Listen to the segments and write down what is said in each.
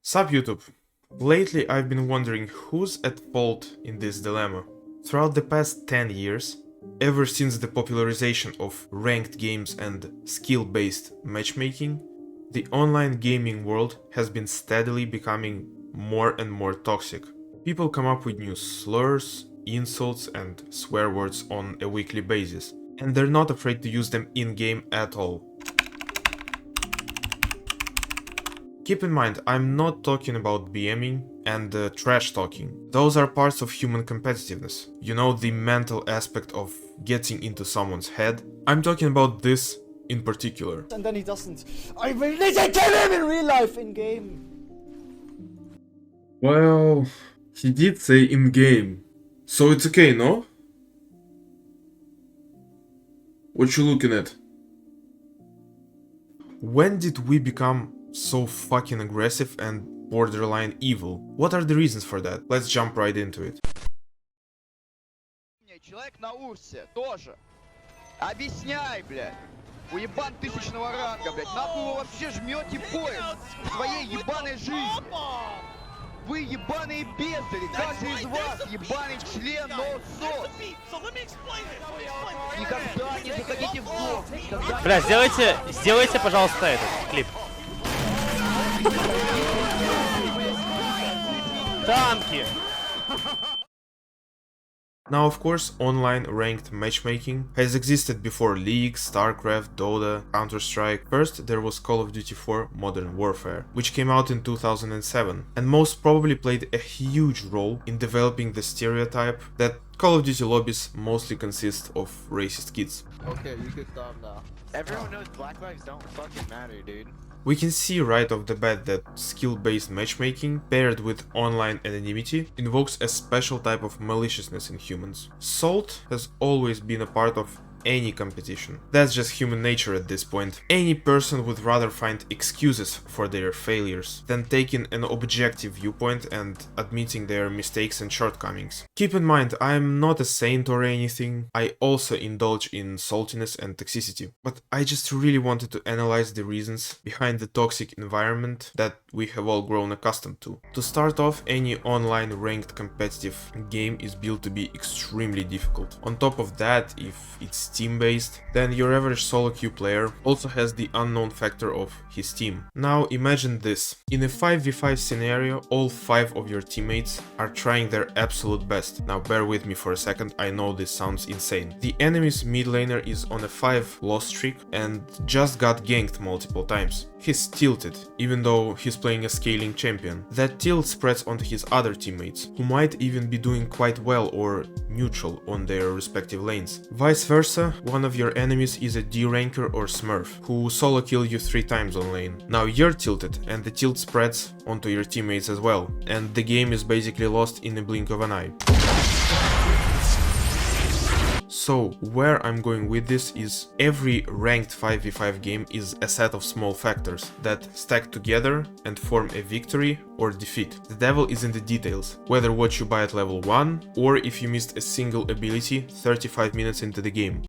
Sup YouTube? Lately I've been wondering who's at fault in this dilemma. Throughout the past 10 years, ever since the popularization of ranked games and skill-based matchmaking, the online gaming world has been steadily becoming more and more toxic. People come up with new slurs, insults and swear words on a weekly basis, and they're not afraid to use them in-game at all. Keep in mind, I'm not talking about BMing and trash talking. Those are parts of human competitiveness. You know, the mental aspect of getting into someone's head. I'm talking about this in particular. And then he doesn't. I will literally kill him in real life, in game. Well, he did say in-game. So it's okay, no? What you looking at? When did we become so fucking aggressive and borderline evil? What are the reasons for that? Let's jump right into it. Человек на урсе тоже. Объясняй, блядь. Уебан тысячного ранга, блядь. Нахуй вы вообще жмете поезд в своей ебаной жизни. Вы ебаные бездари, каждый из вас ебаный член ноу-сос. Никогда не заходите в дом. Бля, сделайте, пожалуйста, этот клип. Танки! Now, of course, online ranked matchmaking has existed before League, StarCraft, Dota, Counter-Strike. First, there was Call of Duty 4 Modern Warfare, which came out in 2007, and most probably played a huge role in developing the stereotype that Call of Duty lobbies mostly consist of racist kids. Okay, you can stop now. Everyone knows black lives don't fucking matter, dude. We can see right off the bat that skill-based matchmaking, paired with online anonymity, invokes a special type of maliciousness in humans. Salt has always been a part of any competition. That's just human nature at this point. Any person would rather find excuses for their failures than taking an objective viewpoint and admitting their mistakes and shortcomings. Keep in mind, I'm not a saint or anything. I also indulge in saltiness and toxicity, but I just really wanted to analyze the reasons behind the toxic environment that we have all grown accustomed to. To start off, any online ranked competitive game is built to be extremely difficult. On top of that, if it's team-based, then your average solo queue player also has the unknown factor of his team. Now imagine this. In a 5v5 scenario, all 5 of your teammates are trying their absolute best. Now bear with me for a second, I know this sounds insane. The enemy's mid laner is on a 5 loss streak and just got ganked multiple times. He's tilted, even though he's playing a scaling champion. That tilt spreads onto his other teammates, who might even be doing quite well or neutral on their respective lanes. Vice versa, one of your enemies is a D-ranker or smurf, who solo kill you 3 times on lane. Now you're tilted, and the tilt spreads onto your teammates as well, and the game is basically lost in a blink of an eye. So, where I'm going with this is every ranked 5v5 game is a set of small factors that stack together and form a victory or defeat. The devil is in the details, whether what you buy at level 1 or if you missed a single ability 35 minutes into the game.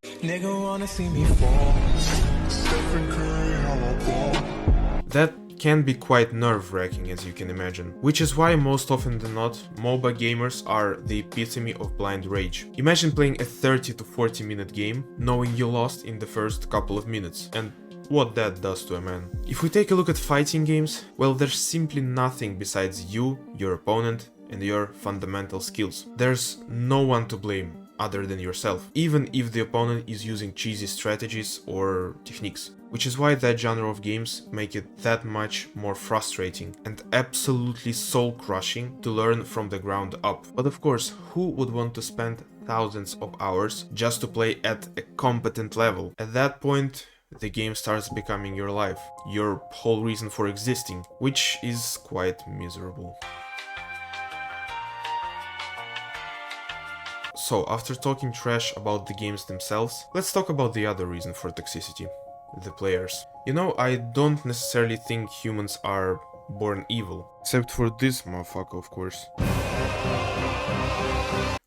That can be quite nerve-wracking, as you can imagine, which is why most often than not, MOBA gamers are the epitome of blind rage. Imagine playing a 30 to 40 minute game, knowing you lost in the first couple of minutes, and what that does to a man. If we take a look at fighting games, well, there's simply nothing besides you, your opponent, and your fundamental skills. There's no one to blame other than yourself, even if the opponent is using cheesy strategies or techniques. Which is why that genre of games make it that much more frustrating and absolutely soul-crushing to learn from the ground up. But of course, who would want to spend thousands of hours just to play at a competent level? At that point, the game starts becoming your life, your whole reason for existing, which is quite miserable. So, after talking trash about the games themselves, let's talk about the other reason for toxicity. The players. You know, I don't necessarily think humans are born evil. Except for this motherfucker, of course.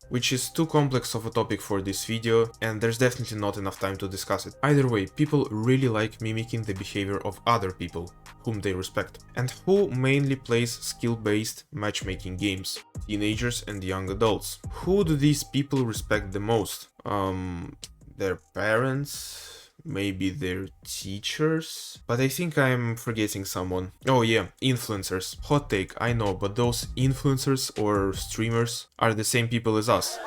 which is too complex of a topic for this video, and there's definitely not enough time to discuss it. Either way, people really like mimicking the behavior of other people, whom they respect. And who mainly plays skill-based matchmaking games? Teenagers and young adults. Who do these people respect the most? Their parents? Maybe their teachers? But I think I'm forgetting someone. Oh yeah, influencers. Hot take, I know, but those influencers or streamers are the same people as us.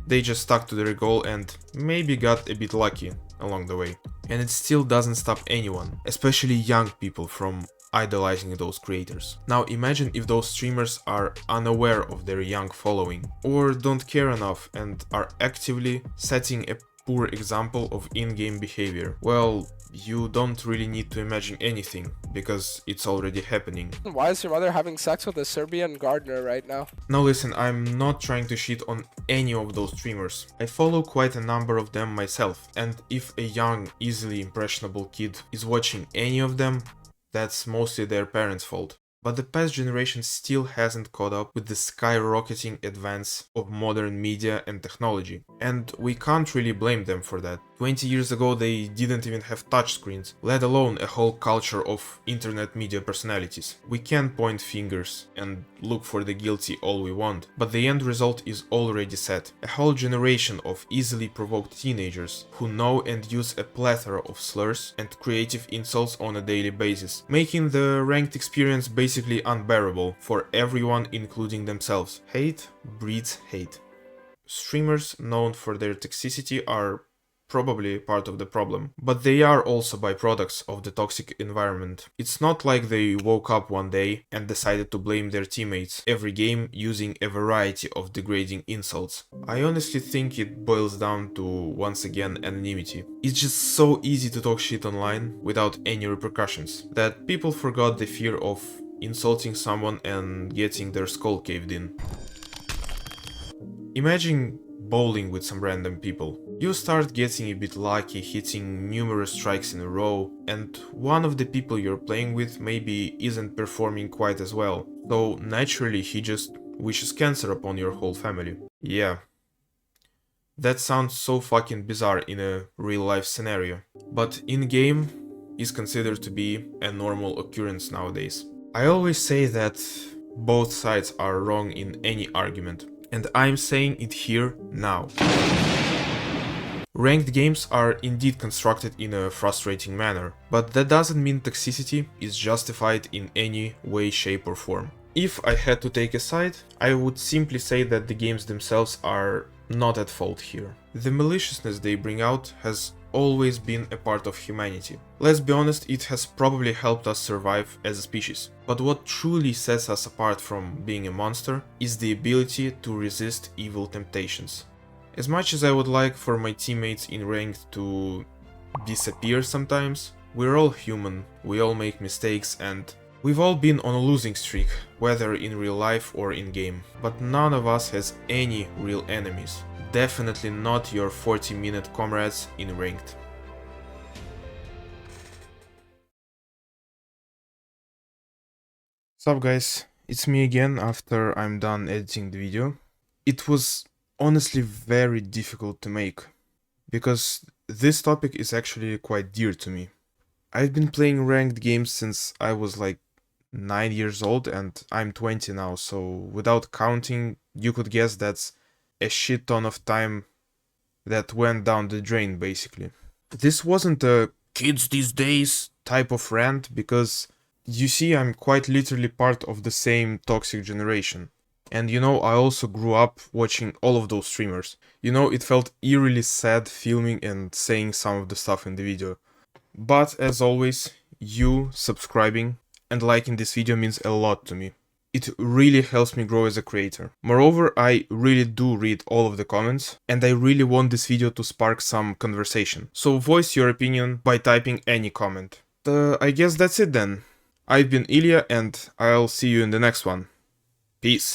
They just stuck to their goal and maybe got a bit lucky along the way. And it still doesn't stop anyone, especially young people, from idolizing those creators. Now imagine if those streamers are unaware of their young following, or don't care enough and are actively setting a poor example of in-game behavior. Well, you don't really need to imagine anything, because it's already happening. Why is your mother having sex with a Serbian gardener right now? Now listen, I'm not trying to shit on any of those streamers. I follow quite a number of them myself, and if a young, easily impressionable kid is watching any of them, that's mostly their parents' fault. But the past generation still hasn't caught up with the skyrocketing advance of modern media and technology. And we can't really blame them for that. 20 years ago they didn't even have touchscreens, let alone a whole culture of internet media personalities. We can point fingers and look for the guilty all we want, but the end result is already set. A whole generation of easily provoked teenagers who know and use a plethora of slurs and creative insults on a daily basis, making the ranked experience basically unbearable for everyone, including themselves. Hate breeds hate. Streamers known for their toxicity are probably part of the problem, but they are also byproducts of the toxic environment. It's not like they woke up one day and decided to blame their teammates every game using a variety of degrading insults. I honestly think it boils down to, once again, anonymity. It's just so easy to talk shit online without any repercussions that people forgot the fear of insulting someone and getting their skull caved in. Imagine bowling with some random people. You start getting a bit lucky, hitting numerous strikes in a row, and one of the people you're playing with maybe isn't performing quite as well, so naturally he just wishes cancer upon your whole family. Yeah. That sounds so fucking bizarre in a real life scenario, but in-game is considered to be a normal occurrence nowadays. I always say that both sides are wrong in any argument, and I'm saying it here now. Ranked games are indeed constructed in a frustrating manner, but that doesn't mean toxicity is justified in any way, shape or form. If I had to take a side, I would simply say that the games themselves are not at fault here. The maliciousness they bring out has always been a part of humanity. Let's be honest, it has probably helped us survive as a species. But what truly sets us apart from being a monster is the ability to resist evil temptations. As much as I would like for my teammates in ranked to disappear sometimes, we're all human, we all make mistakes, and we've all been on a losing streak, whether in real life or in game. But none of us has any real enemies. Definitely not your 40-minute comrades in ranked. Sup guys, it's me again after I'm done editing the video. It was honestly very difficult to make, because this topic is actually quite dear to me. I've been playing ranked games since I was like 9 years old and I'm 20 now, so without counting, you could guess that's a shit ton of time that went down the drain basically. This wasn't a kids these days type of rant, because you see I'm quite literally part of the same toxic generation. And you know, I also grew up watching all of those streamers. You know, it felt eerily sad filming and saying some of the stuff in the video. But as always, you subscribing and liking this video means a lot to me. It really helps me grow as a creator. Moreover, I really do read all of the comments, and I really want this video to spark some conversation. So voice your opinion by typing any comment. I guess that's it then. I've been Ilya, and I'll see you in the next one. Peace.